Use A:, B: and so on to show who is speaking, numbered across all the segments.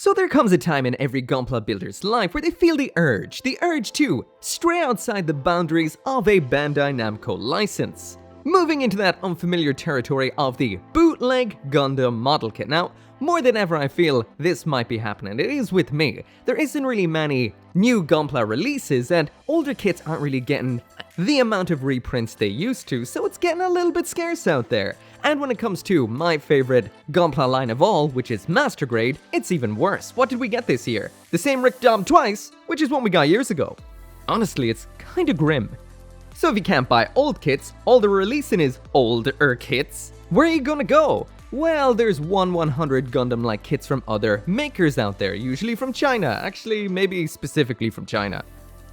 A: So there comes a time in every Gunpla builder's life where they feel the urge to stray outside the boundaries of a Bandai Namco license, moving into that unfamiliar territory of the Bootleg Gundam model kit. Now, more than ever I feel this might be happening. It is with me. There isn't really many new Gunpla releases and older kits aren't really getting the amount of reprints they used to, so it's getting a little bit scarce out there. And when it comes to my favorite Gunpla line of all, which is Master Grade, it's even worse. What did we get this year? The same Rick Dom twice, which is what we got years ago. Honestly, it's kinda grim. So if you can't buy old kits, all they're releasing is older kits. Where are you gonna go? Well, there's 1/100 Gundam-like kits from other makers out there, usually from China. Actually, maybe specifically from China.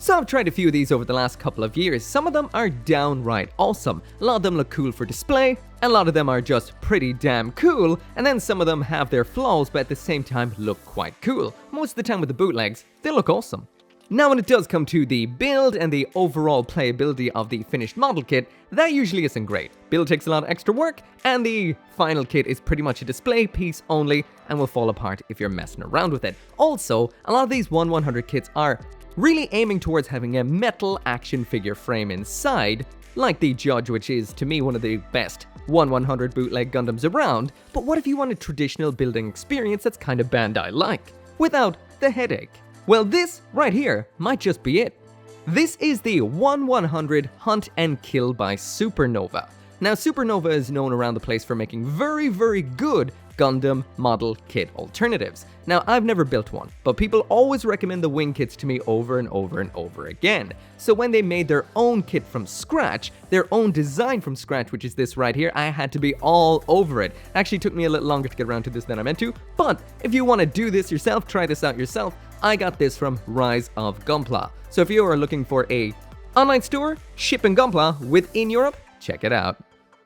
A: So I've tried a few of these over the last couple of years. Some of them are downright awesome. A lot of them look cool for display, and a lot of them are just pretty damn cool, and then some of them have their flaws but at the same time look quite cool. Most of the time with the bootlegs, they look awesome. Now when it does come to the build and the overall playability of the finished model kit, that usually isn't great. Build takes a lot of extra work, and the final kit is pretty much a display piece only and will fall apart if you're messing around with it. Also, a lot of these 1/100 kits are really aiming towards having a metal action figure frame inside, like the Judge, which is to me one of the best 1/100 bootleg Gundams around. But what if you want a traditional building experience that's kind of Bandai-like, without the headache? Well, this right here might just be it. This is the 1/100 Hunt and Kill by SUPERNOVA. Now, SUPERNOVA is known around the place for making very, very good Gundam model kit alternatives. Now, I've never built one, but people always recommend the wing kits to me over and over and over again. So when they made their own kit from scratch, their own design from scratch, which is this right here, I had to be all over it. Actually took me a little longer to get around to this than I meant to, but if you want to do this yourself, try this out yourself, I got this from Rise of Gunpla. So if you are looking for a online store, shipping Gunpla within Europe, check it out.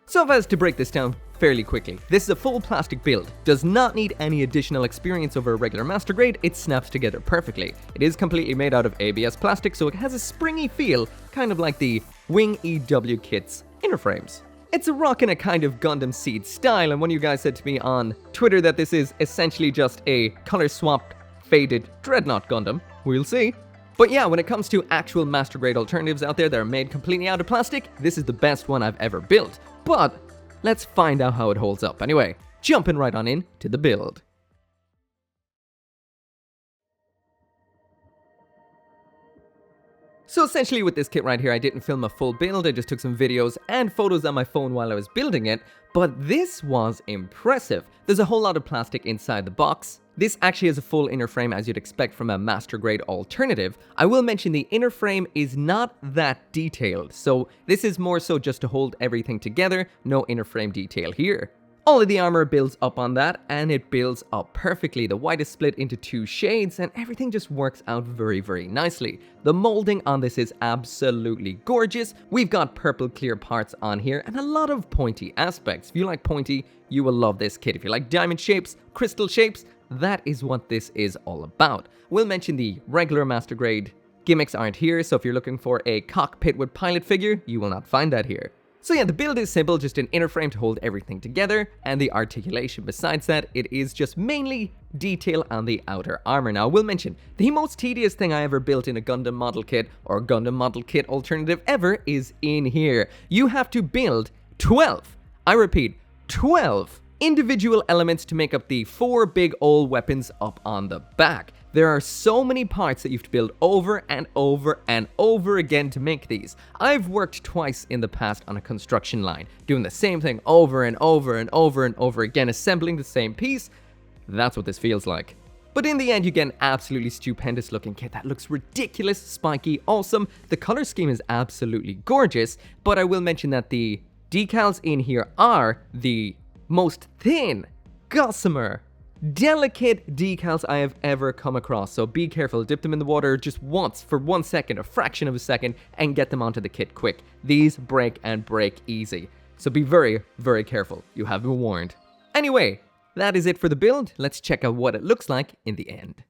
A: So if I was to break this down fairly quickly, this is a full plastic build, does not need any additional experience over a regular Master Grade, it snaps together perfectly. It is completely made out of ABS plastic, so it has a springy feel, kind of like the Wing EW kit's inner frames. It's a rock in a kind of Gundam Seed style, and one of you guys said to me on Twitter that this is essentially just a color-swapped, faded Dreadnought Gundam. We'll see. But yeah, when it comes to actual Master Grade alternatives out there that are made completely out of plastic, this is the best one I've ever built. But let's find out how it holds up. Anyway, jumping right on in to the build. So essentially with this kit right here, I didn't film a full build, I just took some videos and photos on my phone while I was building it, but this was impressive. There's a whole lot of plastic inside the box. This actually has a full inner frame as you'd expect from a Master Grade alternative. I will mention the inner frame is not that detailed, so this is more so just to hold everything together, no inner frame detail here. All of the armor builds up on that, and it builds up perfectly. The white is split into two shades, and everything just works out very, very nicely. The molding on this is absolutely gorgeous. We've got purple clear parts on here, and a lot of pointy aspects. If you like pointy, you will love this kit. If you like diamond shapes, crystal shapes, that is what this is all about. We'll mention the regular Master Grade gimmicks aren't here, so if you're looking for a cockpit with pilot figure, you will not find that here. So yeah, the build is simple, just an inner frame to hold everything together, and the articulation. Besides that, it is just mainly detail on the outer armor. Now, I will mention, the most tedious thing I ever built in a Gundam model kit, or Gundam model kit alternative ever, is in here. You have to build 12, I repeat, 12 individual elements to make up the 4 big old weapons up on the back. There are so many parts that you have to build over and over and over again to make these. I've worked twice in the past on a construction line, doing the same thing over and over and over and over again, assembling the same piece. That's what this feels like. But in the end, you get an absolutely stupendous looking kit that looks ridiculous, spiky, awesome. The color scheme is absolutely gorgeous, but I will mention that the decals in here are the most thin, gossamer, delicate decals I have ever come across, so be careful. Dip them in the water just once for 1 second, a fraction of a second, and get them onto the kit quick. These break and break easy, so be very, very careful. You have been warned. Anyway, that is it for the build. Let's check out what it looks like in the end.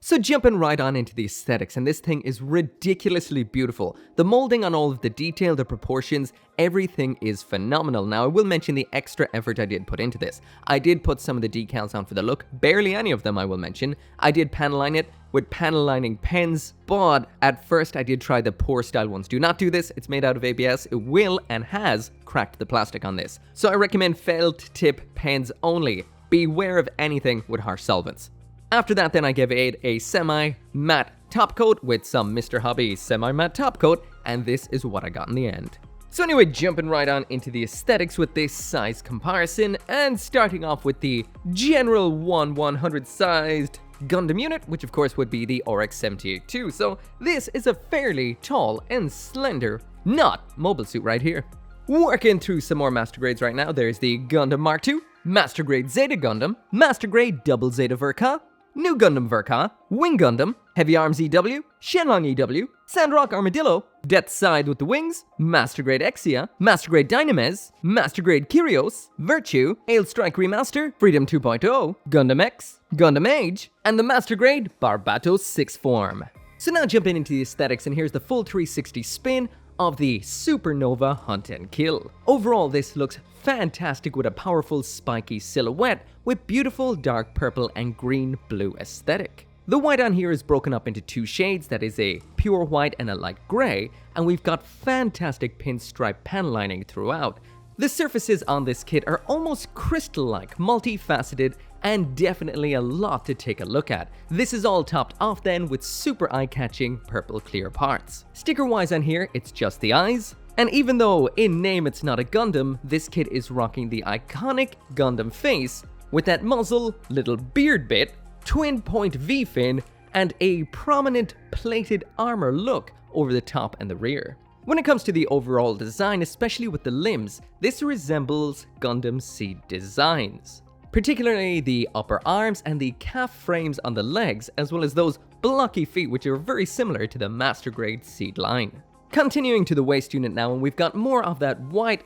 A: So jumping right on into the aesthetics, and this thing is ridiculously beautiful. The molding on all of the detail, the proportions, everything is phenomenal. Now I will mention the extra effort I did put into this. I did put some of the decals on for the look, barely any of them I will mention. I did panel line it with panel lining pens, but at first I did try the pour style ones. Do not do this, it's made out of ABS, it will and has cracked the plastic on this. So I recommend felt tip pens only. Beware of anything with harsh solvents. After that, then I gave it a semi-matte top coat with some Mr. Hobby semi-matte top coat, and this is what I got in the end. So anyway, jumping right on into the aesthetics with this size comparison, and starting off with the general 1/100 sized Gundam unit, which of course would be the RX-78-2. So this is a fairly tall and slender, not mobile suit right here. Working through some more Master Grades right now, there's the Gundam Mark II, Master Grade Zeta Gundam, Master Grade Double Zeta Verka, New Gundam Verka, Wing Gundam, Heavy Arms EW, Shenlong EW, Sandrock Armadillo, Death Side with the Wings, Master Grade Exia, Master Grade Dynamez, Master Grade Kyrios, Virtue, Ale Strike Remaster, Freedom 2.0, Gundam X, Gundam Age, and the Master Grade Barbatos 6 form. So now jumping into the aesthetics, and here's the full 360 spin of the Supernova Hunt and Kill. Overall, this looks fantastic with a powerful spiky silhouette with beautiful dark purple and green blue aesthetic. The white on here is broken up into two shades, that is a pure white and a light grey, and we've got fantastic pinstripe panel lining throughout. The surfaces on this kit are almost crystal-like, multifaceted, and definitely a lot to take a look at. This is all topped off then with super eye-catching purple clear parts. Sticker-wise on here, it's just the eyes, and even though in name it's not a Gundam, this kit is rocking the iconic Gundam face with that muzzle, little beard bit, twin point V-fin, and a prominent plated armor look over the top and the rear. When it comes to the overall design, especially with the limbs, this resembles Gundam Seed designs. Particularly the upper arms and the calf frames on the legs, as well as those blocky feet which are very similar to the Master Grade Seed line. Continuing to the waist unit now, and we've got more of that white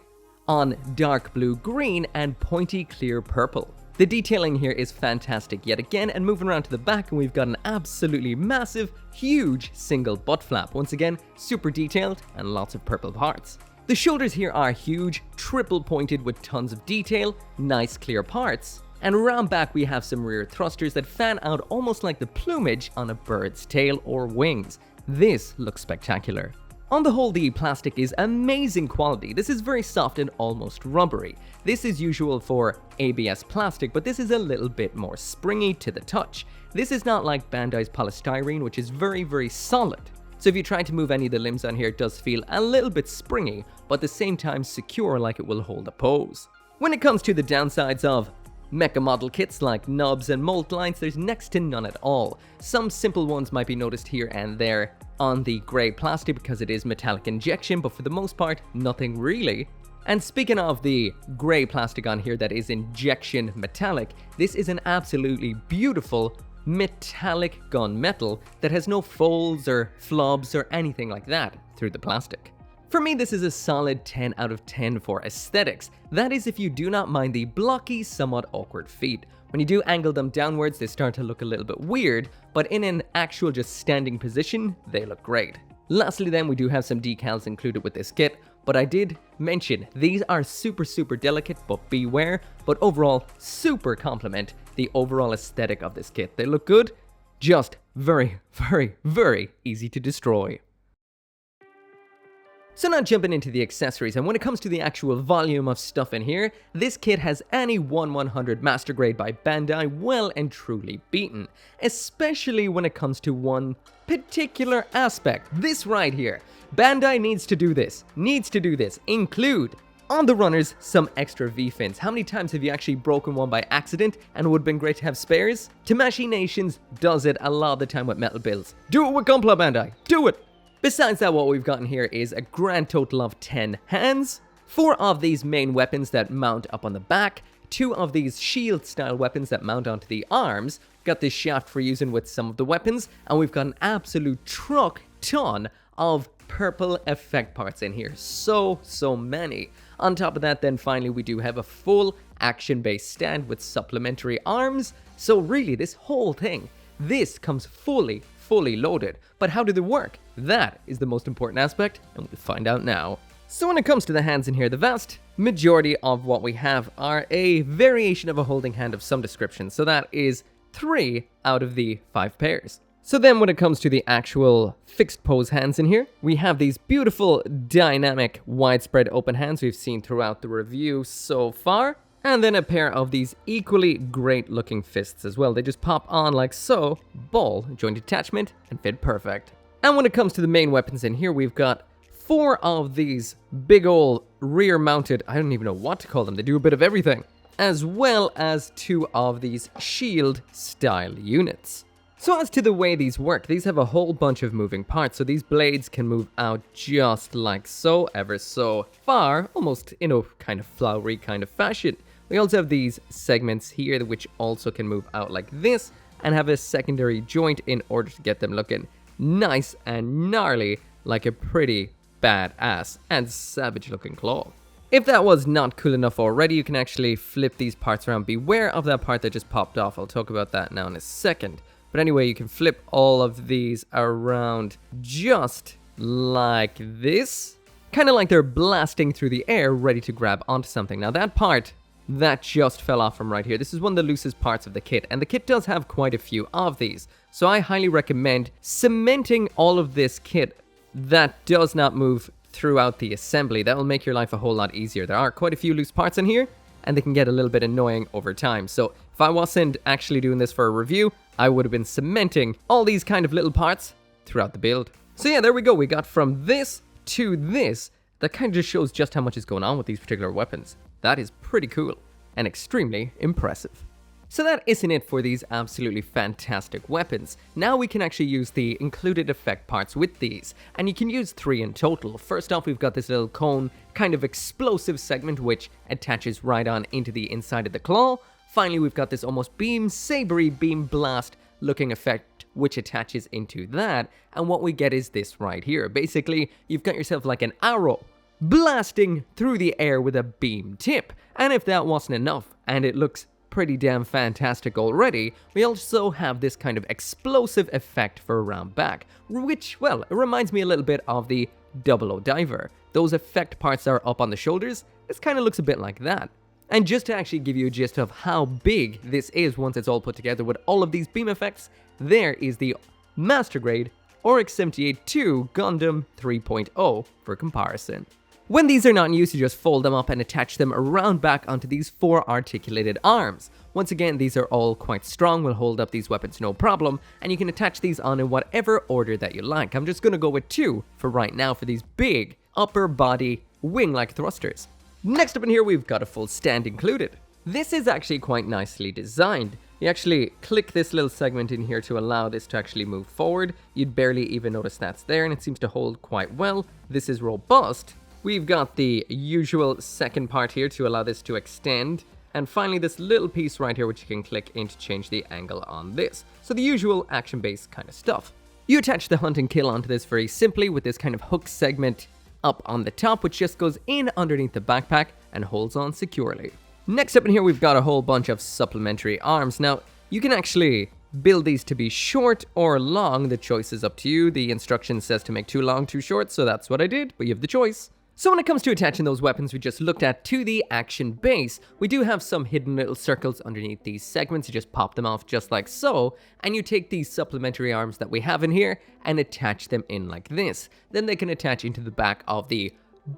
A: on dark blue green and pointy clear purple. The detailing here is fantastic yet again, and moving around to the back, and we've got an absolutely massive, huge single butt flap. Once again, super detailed and lots of purple parts. The shoulders here are huge, triple pointed with tons of detail, nice clear parts. And around back we have some rear thrusters that fan out almost like the plumage on a bird's tail or wings. This looks spectacular. On the whole, the plastic is amazing quality. This is very soft and almost rubbery. This is usual for ABS plastic, but this is a little bit more springy to the touch. This is not like Bandai's polystyrene, which is very solid. So if you try to move any of the limbs on here, it does feel a little bit springy, but at the same time secure, like it will hold a pose. When it comes to the downsides of Mecha model kits like nubs and mold lines, there's next to none at all. Some simple ones might be noticed here and there on the grey plastic because it is metallic injection, but for the most part, nothing really. And speaking of the grey plastic on here that is injection metallic, this is an absolutely beautiful metallic gunmetal that has no folds or flubs or anything like that through the plastic. For me, this is a solid 10 out of 10 for aesthetics. That is if you do not mind the blocky, somewhat awkward feet. When you do angle them downwards, they start to look a little bit weird, but in an actual just standing position, they look great. Lastly then, we do have some decals included with this kit, but I did mention these are super delicate, but beware, but overall super compliment the overall aesthetic of this kit. They look good, just very easy to destroy. So now jumping into the accessories, and when it comes to the actual volume of stuff in here, this kit has any 1/100 Master Grade by Bandai well and truly beaten, especially when it comes to one particular aspect, this right here. Bandai needs to do this, include on the runners some extra V-fins. How many times have you actually broken one by accident and it would have been great to have spares? Tamashii Nations does it a lot of the time with metal builds. Do it with Gunpla, Bandai, do it! Besides that, what we've gotten here is a grand total of 10 hands, 4 of these main weapons that mount up on the back, 2 of these shield style weapons that mount onto the arms, got this shaft for using with some of the weapons, and we've got an absolute truck ton of purple effect parts in here, so many. On top of that, then finally we do have a full action-based stand with supplementary arms, so really this whole thing, this comes fully loaded. But how do they work? That is the most important aspect, and we'll find out now. So when it comes to the hands in here, the vast majority of what we have are a variation of a holding hand of some description. So that is 3 out of the 5 pairs. So then when it comes to the actual fixed pose hands in here, we have these beautiful, dynamic, widespread open hands we've seen throughout the review so far. And then a pair of these equally great looking fists as well. They just pop on like so, ball, joint attachment, and fit perfect. And when it comes to the main weapons in here, we've got 4 of these big ol' rear mounted, I don't even know what to call them, they do a bit of everything, as well as 2 of these shield style units. So as to the way these work, these have a whole bunch of moving parts, so these blades can move out just like so, ever so far, almost in a kind of flowery kind of fashion. We also have these segments here which also can move out like this and have a secondary joint in order to get them looking nice and gnarly like a pretty badass and savage looking claw. If that was not cool enough already, you can actually flip these parts around. Beware of that part that just popped off. I'll talk about that now in a second. But anyway, you can flip all of these around just like this. Kind of like they're blasting through the air, ready to grab onto something. Now that part, that just fell off from right here. This is one of the loosest parts of the kit, and the kit does have quite a few of these. So I highly recommend cementing all of this kit that does not move throughout the assembly. That will make your life a whole lot easier. There are quite a few loose parts in here, and they can get a little bit annoying over time. So if I wasn't actually doing this for a review, I would have been cementing all these kind of little parts throughout the build. So yeah, there we go. We got from this to this. That kind of just shows just how much is going on with these particular weapons. That is pretty cool and extremely impressive. So that isn't it for these absolutely fantastic weapons. Now we can actually use the included effect parts with these, and you can use 3 in total. First off, we've got this little cone kind of explosive segment which attaches right on into the inside of the claw. Finally, we've got this almost beam sabery beam blast looking effect which attaches into that, and what we get is this right here. Basically, you've got yourself like an arrow blasting through the air with a beam tip. And if that wasn't enough, and it looks pretty damn fantastic already, we also have this kind of explosive effect for around back, which, well, it reminds me a little bit of the 00 Diver. Those effect parts that are up on the shoulders, this kind of looks a bit like that. And just to actually give you a gist of how big this is once it's all put together with all of these beam effects, there is the Master Grade Oryx 78-2 Gundam 3.0 for comparison. When these are not in use, you just fold them up and attach them around back onto these 4 articulated arms. Once again, these are all quite strong, will hold up these weapons no problem, and you can attach these on in whatever order that you like. I'm just going to go with 2 for right now for these big upper body wing-like thrusters. Next up in here, we've got a full stand included. This is actually quite nicely designed. You actually click this little segment in here to allow this to actually move forward. You'd barely even notice that's there, and it seems to hold quite well. This is robust. We've got the usual second part here to allow this to extend. And finally, this little piece right here, which you can click in to change the angle on this. So the usual action-based kind of stuff. You attach the hunt and kill onto this very simply with this kind of hook segment up on the top, which just goes in underneath the backpack and holds on securely. Next up in here, we've got a whole bunch of supplementary arms. Now, you can actually build these to be short or long. The choice is up to you. The instruction says to make too long, too short, so that's what I did, but you have the choice. So when it comes to attaching those weapons we just looked at to the action base, we do have some hidden little circles underneath these segments. You just pop them off just like so, and you take these supplementary arms that we have in here and attach them in like this. Then they can attach into the back of the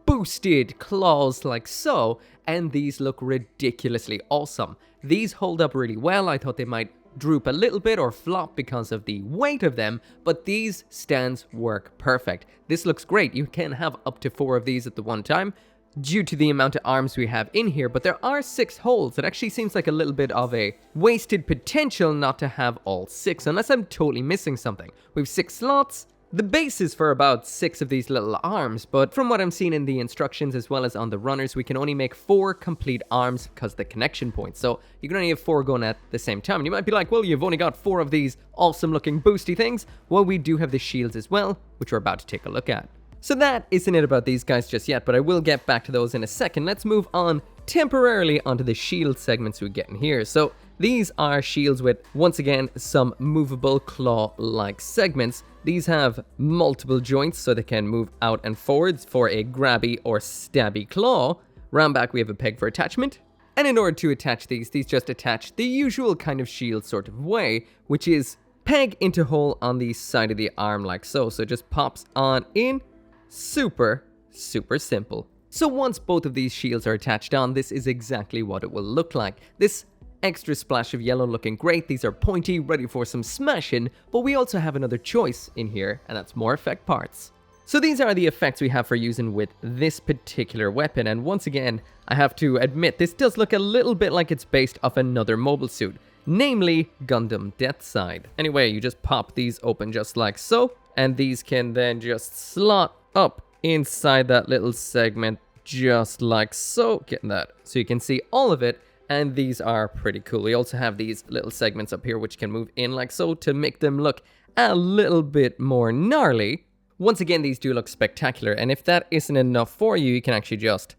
A: boosted claws like so, and these look ridiculously awesome. These hold up really well. I thought they might droop a little bit or flop because of the weight of them, but these stands work perfect. This looks great. You can have up to 4 of these at the one time due to the amount of arms we have in here, but there are 6 holes. It actually seems like a little bit of a wasted potential not to have all 6, unless I'm totally missing something. We have 6 slots. The base is for about 6 of these little arms, but from what I'm seeing in the instructions as well as on the runners, we can only make 4 complete arms because of the connection points. So you can only have 4 going at the same time. And you might be like, well, you've only got 4 of these awesome looking boosty things. Well, we do have the shields as well, which we're about to take a look at. So that isn't it about these guys just yet, but I will get back to those in a second. Let's move on temporarily onto the shield segments we get in here. So These are shields with, once again, some movable claw-like segments. These have multiple joints so they can move out and forwards for a grabby or stabby claw. Round back we have a peg for attachment. And in order to attach these just attach the usual kind of shield sort of way, which is peg into hole on the side of the arm like so. So it just pops on in. Super simple. So once both of these shields are attached on, this is exactly what it will look like. This extra splash of yellow looking great. These are pointy, ready for some smashing, but we also have another choice in here, and that's more effect parts. So these are the effects we have for using with this particular weapon, and once again, I have to admit, this does look a little bit like it's based off another mobile suit, namely Gundam Deathside. Anyway, you just pop these open just like so, and these can then just slot up inside that little segment just like so. Getting that. So you can see all of it, and these are pretty cool. We also have these little segments up here which can move in like so to make them look a little bit more gnarly. Once again, these do look spectacular, and if that isn't enough for you, you can actually just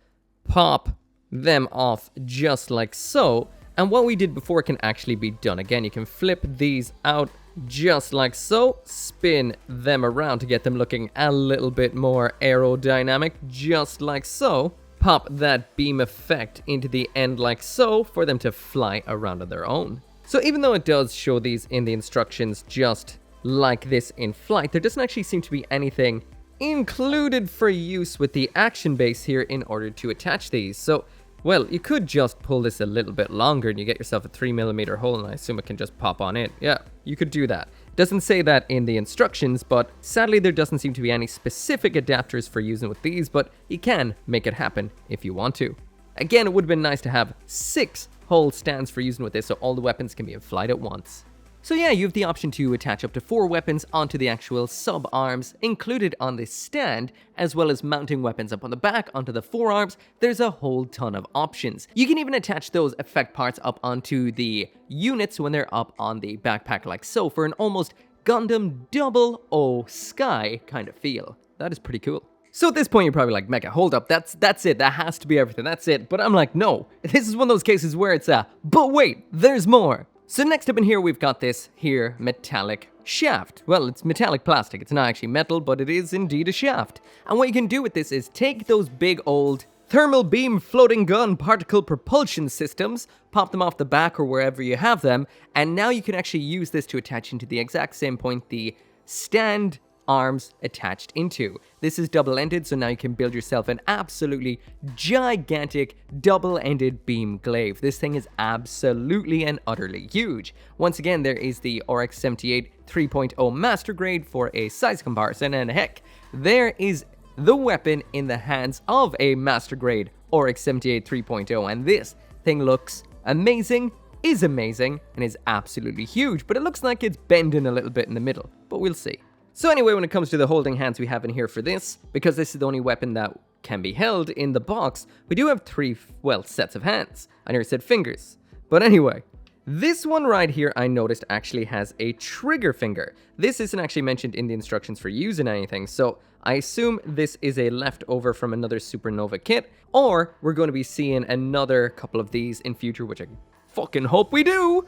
A: pop them off just like so, and what we did before can actually be done again. You can flip these out just like so, spin them around to get them looking a little bit more aerodynamic, just like so, pop that beam effect into the end like so for them to fly around on their own. So even though it does show these in the instructions just like this in flight, there doesn't actually seem to be anything included for use with the action base here in order to attach these. So, well, you could just pull this a little bit longer and you get yourself a 3mm hole, and I assume it can just pop on in. Yeah, you could do that. Doesn't say that in the instructions, but sadly there doesn't seem to be any specific adapters for using with these, but you can make it happen if you want to. Again, it would have been nice to have 6 hole stands for using with this so all the weapons can be in flight at once. So yeah, you have the option to attach up to 4 weapons onto the actual sub-arms included on this stand, as well as mounting weapons up on the back onto the forearms. There's a whole ton of options. You can even attach those effect parts up onto the units when they're up on the backpack like so, for an almost Gundam 00 Sky kind of feel. That is pretty cool. So at this point you're probably like, Mecha, hold up, that's it, that has to be everything, that's it. But I'm like, no, this is one of those cases where it's but wait, there's more. So next up in here, we've got this here metallic shaft. Well, it's metallic plastic. It's not actually metal, but it is indeed a shaft. And what you can do with this is take those big old thermal beam floating gun particle propulsion systems, pop them off the back or wherever you have them, and now you can actually use this to attach into the exact same point the stand arms attached into. This is double-ended, so now you can build yourself an absolutely gigantic double-ended beam glaive. This thing is absolutely and utterly huge. Once again, there is the RX-78 3.0 Master Grade for a size comparison, and heck, there is the weapon in the hands of a Master Grade RX-78 3.0, and this thing looks amazing, is amazing, and is absolutely huge, but it looks like it's bending a little bit in the middle, but we'll see. So anyway, when it comes to the holding hands we have in here for this, because this is the only weapon that can be held in the box, we do have 3, well, sets of hands. I never said fingers. But anyway, this one right here I noticed actually has a trigger finger. This isn't actually mentioned in the instructions for using anything, so I assume this is a leftover from another Supernova kit, or we're going to be seeing another couple of these in future, which I fucking hope we do,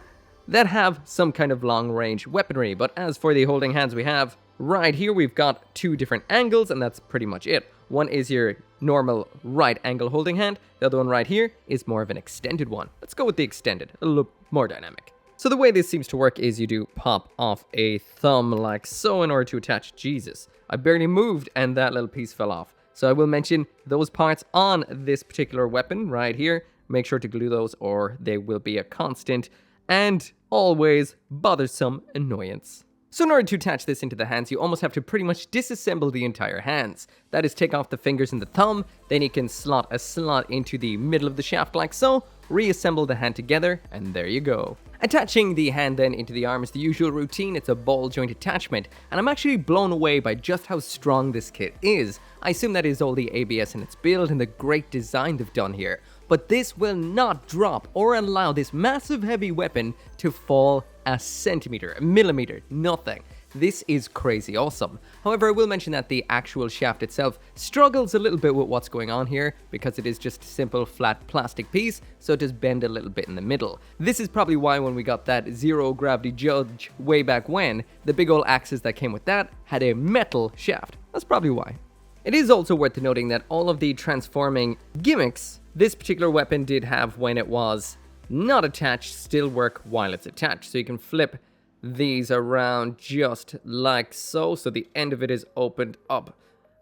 A: that have some kind of long-range weaponry. But as for the holding hands we have, right here we've got 2 different angles, and that's pretty much it. One is your normal right angle holding hand, the other one right here is more of an extended one. Let's go with the extended, a little more dynamic. So the way this seems to work is you do pop off a thumb like so in order to attach. Jesus, I barely moved and that little piece fell off. So I will mention those parts on this particular weapon right here. Make sure to glue those or they will be a constant and always bothersome annoyance. So in order to attach this into the hands, you almost have to pretty much disassemble the entire hands. That is, take off the fingers and the thumb, then you can slot a slot into the middle of the shaft like so, reassemble the hand together, and there you go. Attaching the hand then into the arm is the usual routine. It's a ball joint attachment, and I'm actually blown away by just how strong this kit is. I assume that is all the ABS in its build and the great design they've done here. But this will not drop or allow this massive heavy weapon to fall a centimeter, a millimeter, nothing. this is crazy awesome. However, I will mention that the actual shaft itself struggles a little bit with what's going on here because it is just a simple flat plastic piece, so it does bend a little bit in the middle. This is probably why when we got that zero gravity judge way back when, the big old axes that came with that had a metal shaft. That's probably why. It is also worth noting that all of the transforming gimmicks this particular weapon did have when it was not attached still work while it's attached. So you can flip these around just like so. So the end of it is opened up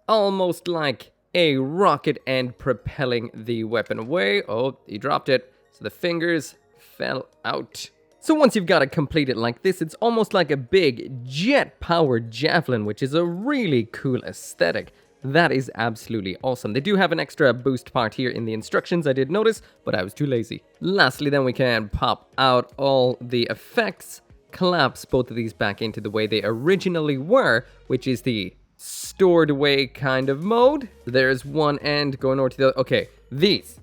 A: almost like a rocket end propelling the weapon away. Oh, he dropped it. So the fingers fell out. So once you've got it completed like this, it's almost like a big jet-powered javelin, which is a really cool aesthetic. That is absolutely awesome. They do have an extra boost part here in the instructions, I did notice, but I was too lazy. Lastly, then we can pop out all the effects, collapse both of these back into the way they originally were, which is the stored away kind of mode. There's one end going over to the other. Okay, these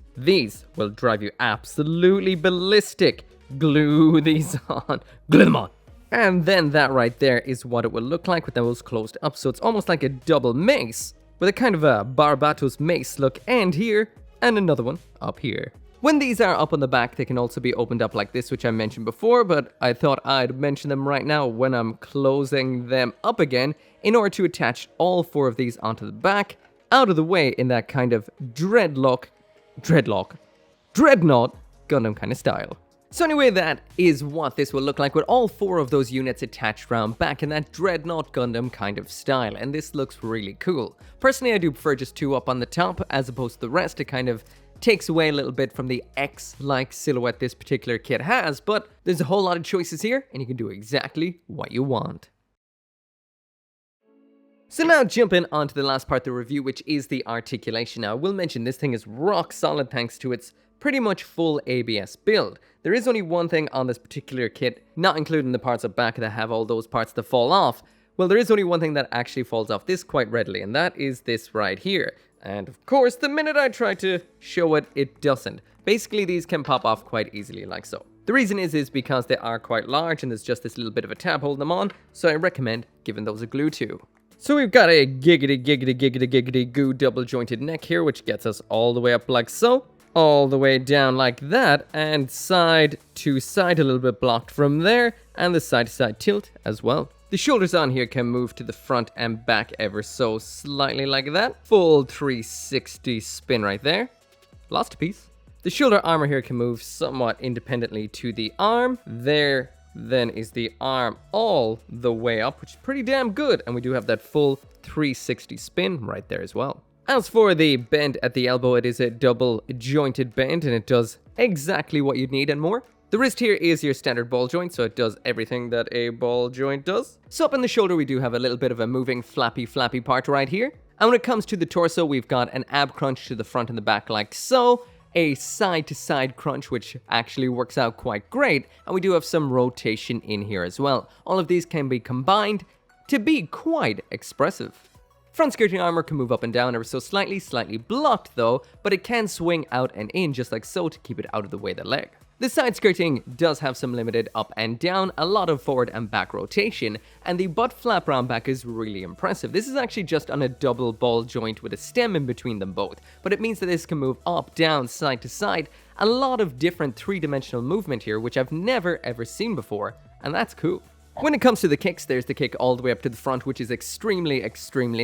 A: will drive you absolutely ballistic. Glue these on. Glue them on. And then that right there is what it will look like with those closed up. So it's almost like a double mace with a kind of a Barbatos mace look, and here, and another one up here. When these are up on the back, they can also be opened up like this, which I mentioned before, but I thought I'd mention them right now when I'm closing them up again, in order to attach all four of these onto the back, out of the way in that kind of Dreadnought Gundam kind of style. So anyway, that is what this will look like with all four of those units attached round back in that Dreadnought Gundam kind of style, and this looks really cool. Personally, I do prefer just two up on the top as opposed to the rest. It kind of takes away a little bit from the X-like silhouette this particular kit has, but there's a whole lot of choices here, and you can do exactly what you want. So now jumping onto the last part of the review, which is the articulation. Now, I will mention this thing is rock solid thanks to its pretty much full ABS build. There is only one thing on this particular kit, not including the parts up back that have all those parts that fall off. Well, there is only one thing that actually falls off this quite readily, and that is this right here. And of course, the minute I try to show it, it doesn't. Basically, these can pop off quite easily like so. The reason is because they are quite large and there's just this little bit of a tab holding them on, so I recommend giving those a glue to. So we've got a giggity goo double jointed neck here, which gets us all the way up like so. All the way down like that, and side to side a little bit blocked from there, and the side to side tilt as well. The shoulders on here can move to the front and back ever so slightly like that. Full 360 spin right there. Lost a piece. The shoulder armor here can move somewhat independently to the arm. There then is the arm all the way up, which is pretty damn good, and we do have that full 360 spin right there as well. As for the bend at the elbow, it is a double jointed bend, and it does exactly what you'd need and more. The wrist here is your standard ball joint, so it does everything that a ball joint does. So up in the shoulder, we do have a little bit of a moving flappy part right here. And when it comes to the torso, we've got an ab crunch to the front and the back like so, a side to side crunch, which actually works out quite great, and we do have some rotation in here as well. All of these can be combined to be quite expressive. Front skirting armor can move up and down ever so slightly blocked though, but it can swing out and in just like so to keep it out of the way of the leg. The side skirting does have some limited up and down, a lot of forward and back rotation, and the butt flap round back is really impressive. This is actually just on a double ball joint with a stem in between them both, but it means that this can move up, down, side to side, a lot of different three-dimensional movement here, which I've never ever seen before, and that's cool. When it comes to the kicks, there's the kick all the way up to the front, which is extremely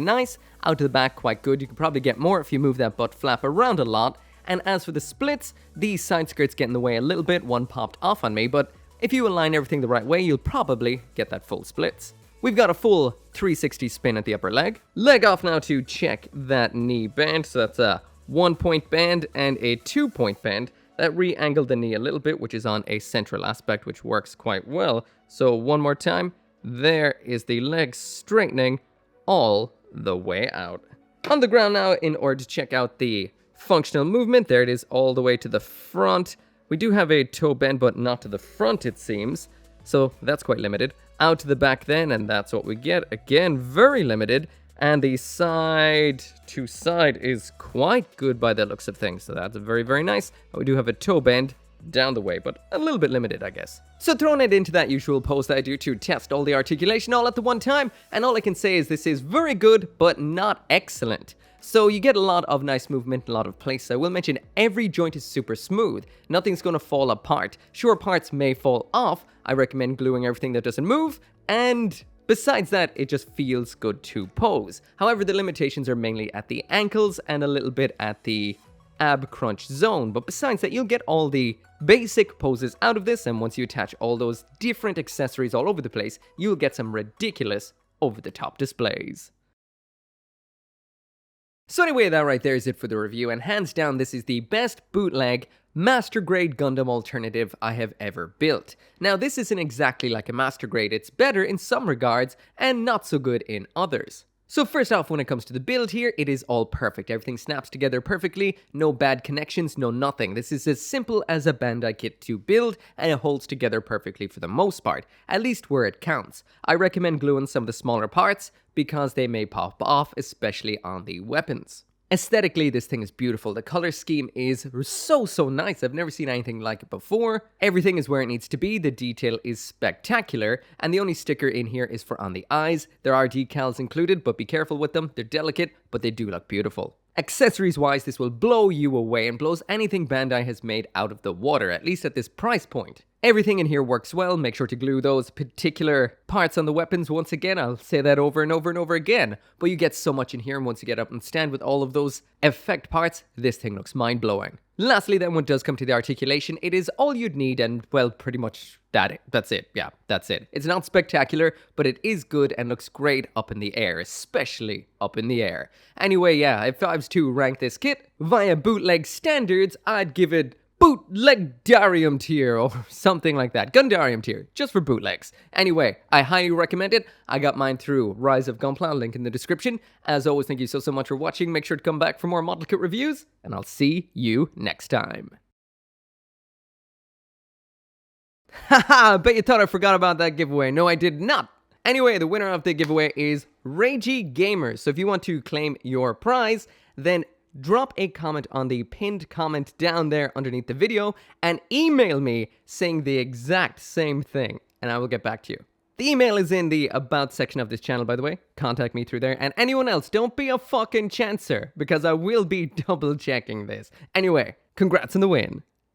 A: nice. Out to the back, quite good. You could probably get more if you move that butt flap around a lot. And as for the splits, these side skirts get in the way a little bit. One popped off on me, but if you align everything the right way, you'll probably get that full splits. We've got a full 360 spin at the upper leg. Leg off now to check that knee bend. So that's a 1-point bend and a 2-point bend. That re-angled the knee a little bit, which is on a central aspect, which works quite well. So one more time, there is the leg straightening all the way out. On the ground now, in order to check out the functional movement, there it is all the way to the front. We do have a toe bend, but not to the front, it seems. So that's quite limited. Out to the back then, and that's what we get. Again, very limited. And the side to side is quite good by the looks of things. So that's very nice. We do have a toe bend down the way, but a little bit limited, I guess. So throwing it into that usual pose that I do to test all the articulation all at the one time, and all I can say is this is very good, but not excellent. So you get a lot of nice movement, a lot of place. I will mention every joint is super smooth. Nothing's gonna fall apart. Sure, parts may fall off. I recommend gluing everything that doesn't move, and besides that, it just feels good to pose. However, the limitations are mainly at the ankles and a little bit at the ab crunch zone. But besides that, you'll get all the basic poses out of this, and once you attach all those different accessories all over the place, you'll get some ridiculous over-the-top displays. So anyway, that right there is it for the review, and hands down, this is the best bootleg Master Grade Gundam alternative I have ever built. Now, this isn't exactly like a Master Grade, it's better in some regards, and not so good in others. So first off, when it comes to the build here, it is all perfect. Everything snaps together perfectly, no bad connections, no nothing. This is as simple as a Bandai kit to build, and it holds together perfectly for the most part, at least where it counts. I recommend gluing some of the smaller parts, because they may pop off, especially on the weapons. Aesthetically, this thing is beautiful. The color scheme is so nice. I've never seen anything like it before. Everything is where it needs to be. The detail is spectacular. And the only sticker in here is for on the eyes. There are decals included, but be careful with them. They're delicate, but they do look beautiful. Accessories wise, this will blow you away and blows anything Bandai has made out of the water, at least at this price point. Everything in here works well. Make sure to glue those particular parts on the weapons once again. I'll say that over and over and over again. But you get so much in here, and once you get up and stand with all of those effect parts, this thing looks mind-blowing. Lastly then, when it does come to the articulation, it is all you'd need, and well, pretty much that's it. Yeah, that's it. It's not spectacular, but it is good and looks great up in the air, especially up in the air. Anyway, yeah, if I was to rank this kit via bootleg standards, I'd give it Bootlegdarium tier or something like that. Gundarium tier, just for bootlegs. Anyway, I highly recommend it. I got mine through Rise of Gunpla, link in the description. As always, thank you so much for watching. Make sure to come back for more model kit reviews, and I'll see you next time. Haha, bet you thought I forgot about that giveaway. No, I did not. Anyway, the winner of the giveaway is Ragey Gamer. So if you want to claim your prize, then drop a comment on the pinned comment down there underneath the video and email me saying the exact same thing, and I will get back to you. The email is in the About section of this channel, by the way. Contact me through there. And anyone else, don't be a fucking chancer, because I will be double checking this. Anyway, congrats on the win.